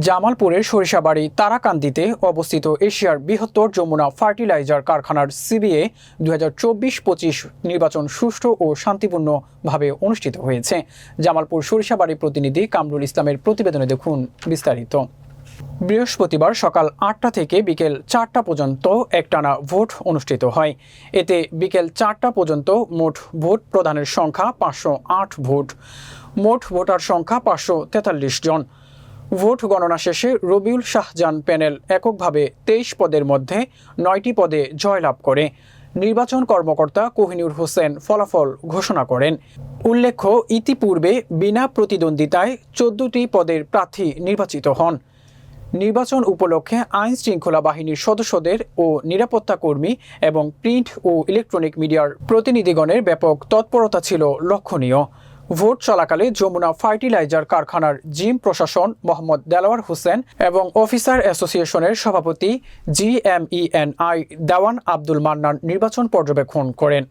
জামালপুরের সরিষাবাড়ি তারাকান্দিতে অবস্থিত এশিয়ার বৃহত্তর যমুনা ফার্টিলাইজার কারখানার সিবিএ 2024-25 নির্বাচন সুষ্ঠু ও শান্তিপূর্ণভাবে অনুষ্ঠিত হয়েছে। জামালপুর সরিষাবাড়ি প্রতিনিধি কামরুল ইসলামের প্রতিবেদনে দেখুন বিস্তারিত। বৃহস্পতিবার সকাল 8টা থেকে বিকেল 4টা পর্যন্ত একটানা ভোট অনুষ্ঠিত হয়। এতে বিকেল 4টা পর্যন্ত মোট ভোট প্রদানের সংখ্যা 508 ভোট। মোট ভোটার সংখ্যা 543 জন। ভোট গণনা শেষে রবিউল শাহজান প্যানেল এককভাবে 23 পদের মধ্যে 9টি পদে জয়লাভ করে। নির্বাচন কর্মকর্তা কোহিনুর হোসেন ফলাফল ঘোষণা করেন। উল্লেখ্য, ইতিপূর্বে বিনা প্রতিদ্বন্দ্বিতায় 14টি পদের প্রার্থী নির্বাচিত হন। নির্বাচন উপলক্ষে আইন শৃঙ্খলা বাহিনীর সদস্যদের ও নিরাপত্তা কর্মী এবং প্রিন্ট ও ইলেকট্রনিক মিডিয়ার প্রতিনিধিগণের ব্যাপক তৎপরতা ছিল লক্ষণীয়। ভোট চলাকালে যমুনা ফার্টিলাইজার কারখানার জিম প্রশাসন মোহাম্মদ দেলাওয়ার হোসেন এবং অফিসার অ্যাসোসিয়েশনের সভাপতি GMENI দেওয়ান আব্দুল মান্নান নির্বাচন পর্যবেক্ষণ করেন।